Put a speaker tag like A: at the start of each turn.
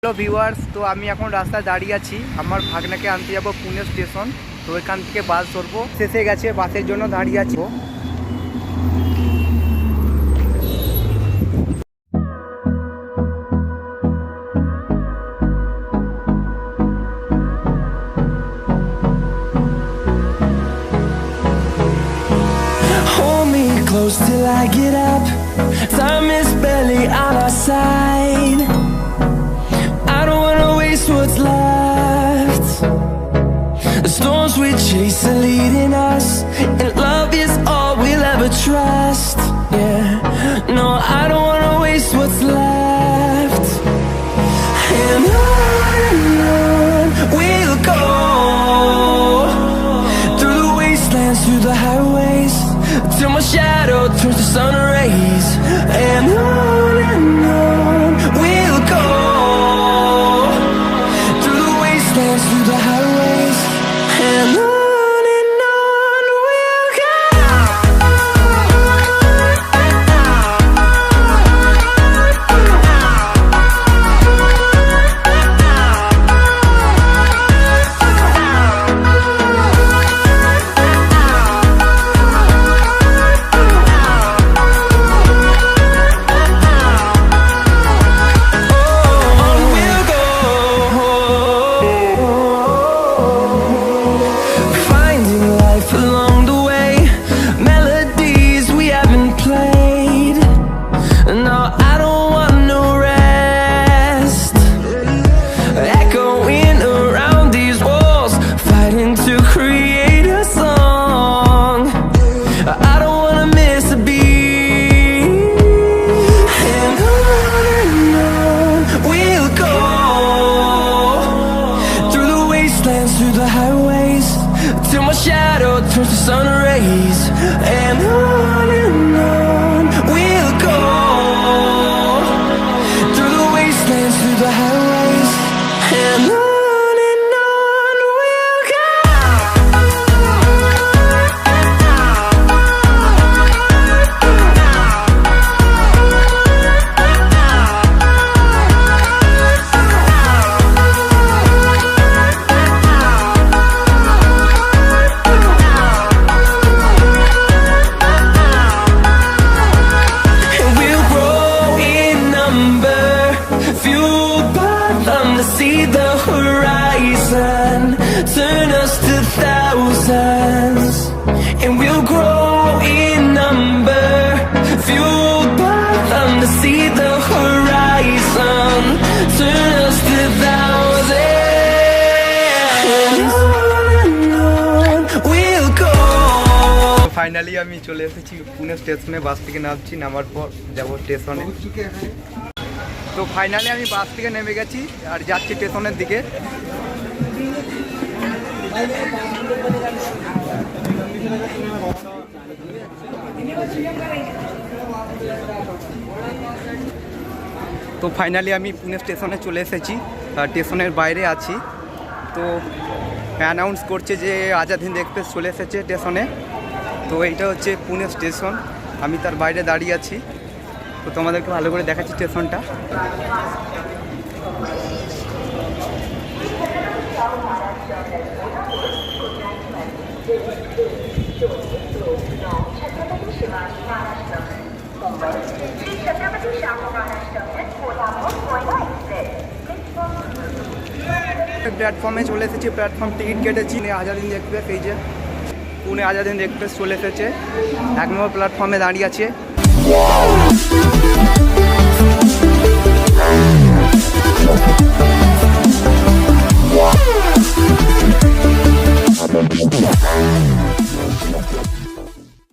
A: Hello viewers, তো আমি এখন রাস্তায় দাঁড়িয়ে আছি। আমার ভাগনাকে আনতে যাব পুনে স্টেশন। তো এখান থেকে বাস ধরবো, শেষে গেছে, বাসের জন্য দাঁড়িয়ে আছি।
B: Hold me close till I get up. Time is barely on our side. I don't wanna waste what's left. The storms we chase are leading us, and love is all we'll ever trust. Yeah, no, I don't wanna waste what's left. And on we'll go, through the wastelands, through the highways, till my shadow turns to sun rays. And on we'll go, through the wastelands, through the highways, and on we'll go. Finding life along the way, melodies we haven't played. No, I don't want no rest. Echoing around these walls, fighting to create a song. I don't wanna miss a beat. And on we'll go, through the wastelands, through the highways, till my shadow turns to sun rays. And on we'll go, through the wastelands, through the highways, and on we'll go. And we'll grow in number, fueled by them to see the horizon, turn us to thousands. And we'll grow in number, fueled by them to see the horizon, turn us to thousands. And on we'll go.
A: Finally আমি চলে এসেছি পুনে স্টেশনে। বাস থেকে নামছি, নামার পর যাব স্টেশনে। তো ফাইনালি আমি বাস থেকে নেমে গেছি আর যাচ্ছি স্টেশনের দিকে। তো ফাইনালি আমি পুনে স্টেশনে চলে এসেছি, স্টেশনের বাইরে আছি। তো অ্যানাউন্স করছে যে আজাদ হিন্দ এক্সপ্রেস চলে এসেছে স্টেশনে। তো এইটা হচ্ছে পুনে স্টেশন, আমি তার বাইরে দাঁড়িয়ে আছি। তো তোমাদেরকে ভালো করে দেখাচ্ছি স্টেশনটা। প্ল্যাটফর্মে চলে এসেছি, প্ল্যাটফর্ম টিকিট কেটেছি। আজাদ হিন্দ এক্সপ্রেস, এই যে পুনে আজাদ হিন্দ এক্সপ্রেস চলে এসেছে, 1 নম্বর প্ল্যাটফর্মে দাঁড়িয়ে আছে।